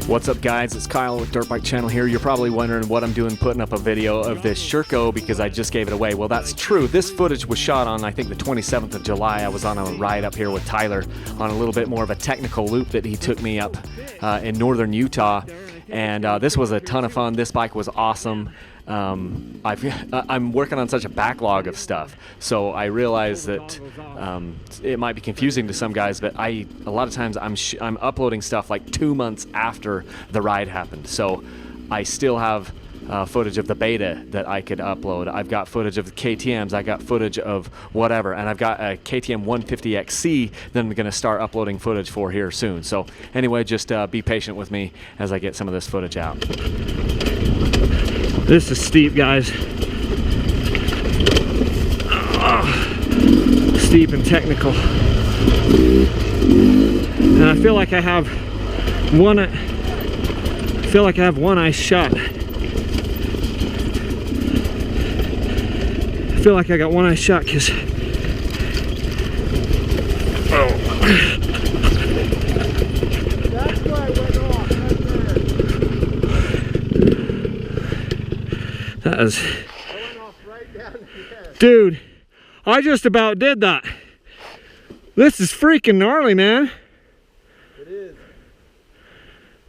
What's up guys, it's Kyle with Dirt Bike Channel here. You're probably wondering what I'm doing putting up a video of this Sherco because I just gave it away. Well, that's true. This footage was shot on, I think, the 27th of July. I was on a ride up here with Tyler on a little bit more of a technical loop that he took me up in northern Utah. And this was a ton of fun. This bike was awesome. I'm working on such a backlog of stuff, so I realize that it might be confusing to some guys, but a lot of times I'm uploading stuff like 2 months after the ride happened. So I still have footage of the beta that I could upload. I've got footage of the KTMs, I got footage of whatever, and I've got a KTM 150XC that I'm going to start uploading footage for here soon. So anyway, just be patient with me as I get some of this footage out. This is steep, guys. Steep and technical. And I feel like I have one ice shot. I feel like I got one ice shot because that's where I went off, right there. that is, I went off right down there. dude, I just about did that. This is freaking gnarly, man. It is.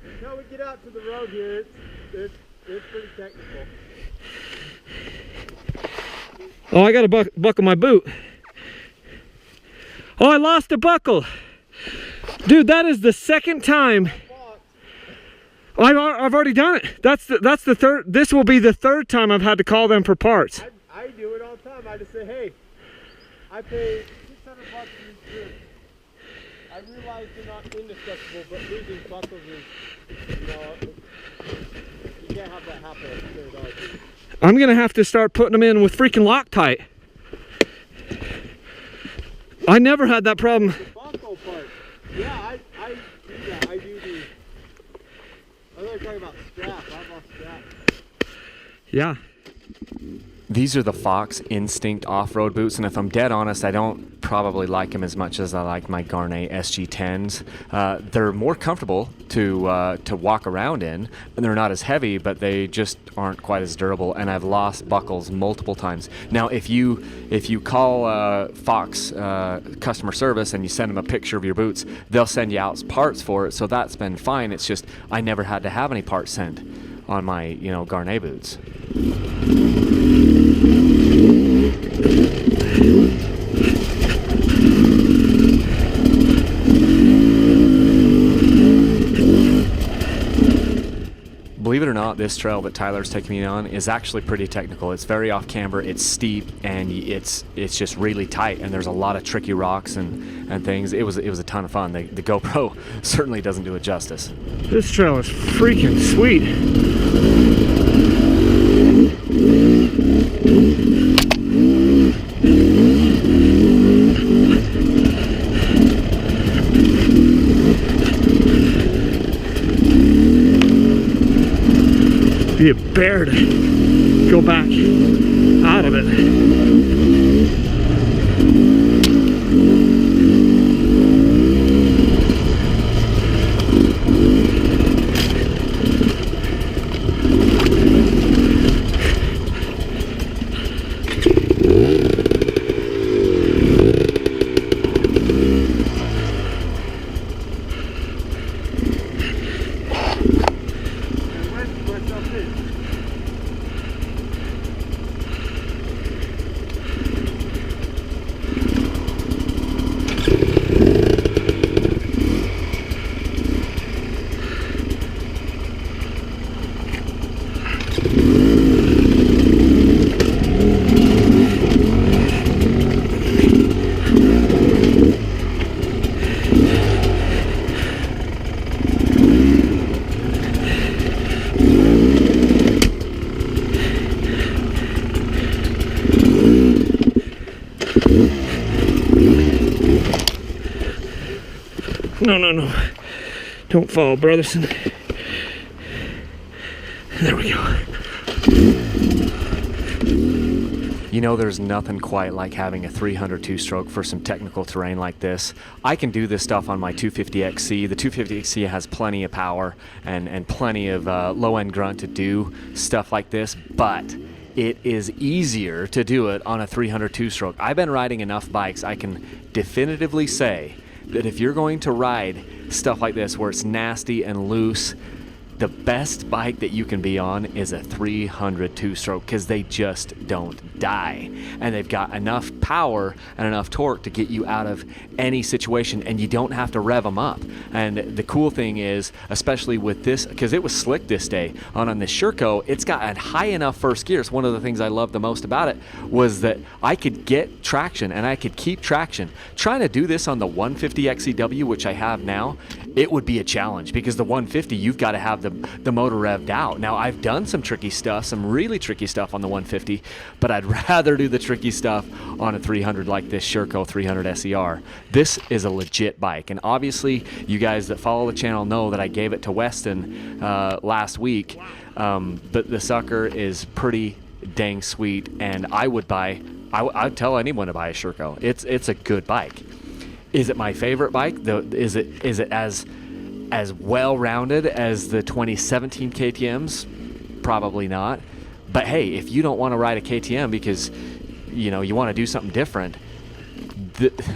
Until we get out to the road here, it's pretty technical. Oh, I gotta buckle my boot. Oh, I lost a buckle. Dude, that is the second time. I've already done it. That's the third. This will be the third time I've had to call them for parts. I do it all the time. I just say, hey, I paid $600 for these grips. I realize they're not indestructible, but losing buckles is, you know, you can't have that happen at $600. I'm gonna have to start putting them in with freaking Loctite. I never had that problem. The buckle part. Yeah, I do that. I do the. I was talking about strap. I've lost strap. Yeah. These are the Fox Instinct off-road boots, and if I'm dead honest, I don't probably like them as much as I like my Garnet SG10s. They're more comfortable to walk around in, and they're not as heavy, but they just aren't quite as durable, and I've lost buckles multiple times. Now, if you call Fox customer service and you send them a picture of your boots, they'll send you out parts for it, so that's been fine. It's just I never had to have any parts sent on my, you know, Garnet boots. Believe it or not, this trail that Tyler's taking me on is actually pretty technical. It's very off camber, it's steep, and it's just really tight, and there's a lot of tricky rocks and things. It was a ton of fun. The GoPro certainly doesn't do it justice. This trail is freaking sweet. Be a bear to go back out of it. No. Don't fall, Brotherson. There we go. You know, there's nothing quite like having a 300 two-stroke for some technical terrain like this. I can do this stuff on my 250XC. The 250XC has plenty of power and plenty of low-end grunt to do stuff like this, but it is easier to do it on a 300 two-stroke. I've been riding enough bikes, I can definitively say that if you're going to ride stuff like this where it's nasty and loose, the best bike that you can be on is a 300 two-stroke, because they just don't die. And they've got enough power and enough torque to get you out of any situation, and you don't have to rev them up. And the cool thing is, especially with this, because it was slick this day, on the Sherco, it's got a high enough first gears. One of the things I loved the most about it was that I could get traction and I could keep traction. Trying to do this on the 150 XCW, which I have now, it would be a challenge, because the 150, you've got to have the motor revved out. Now, I've done some tricky stuff, some really tricky stuff on the 150, but I'd rather do the tricky stuff on a 300 like this Sherco 300 SER. This is a legit bike, and obviously you guys that follow the channel know that I gave it to Winston last week, but the sucker is pretty dang sweet, and I'd tell anyone to buy a Sherco. It's a good bike. Is it my favorite bike? Is it as well-rounded as the 2017 KTMs? Probably not. But hey, if you don't want to ride a KTM because you want to do something different,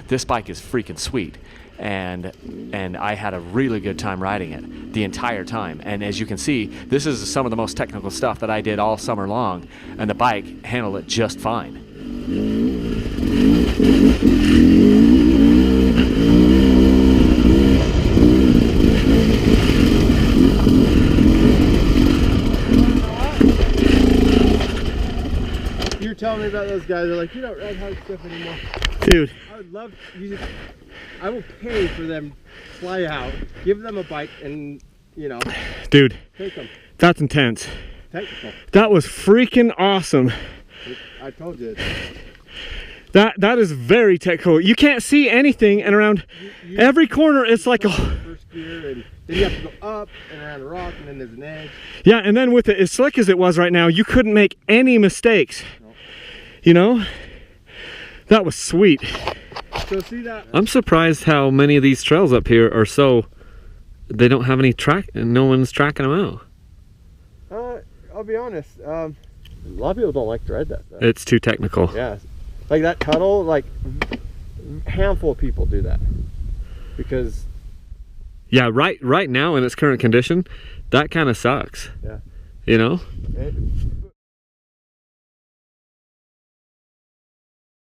this bike is freaking sweet. And I had a really good time riding it the entire time. And as you can see, this is some of the most technical stuff that I did all summer long, and the bike handled it just fine. You were telling me about those guys. They're like, you don't ride hard stuff anymore. Dude. I would love I will pay for them to fly out, give them a bike, and Dude, take them. that's intense. Technical. That was freaking awesome. I told you. That is very technical. You can't see anything, and around every corner it's like a first gear, and then you have to go up and around a rock, and then there's an edge. yeah. And then with it as slick as it was right now, you couldn't make any mistakes. No. That was sweet. So see that? I'm surprised how many of these trails up here are they don't have any track and no one's tracking them out. I'll be honest. A lot of people don't like to ride that stuff. It's too technical. Yeah, like that tunnel. Like a handful of people do that because. Yeah, right now in its current condition, that kind of sucks. Yeah.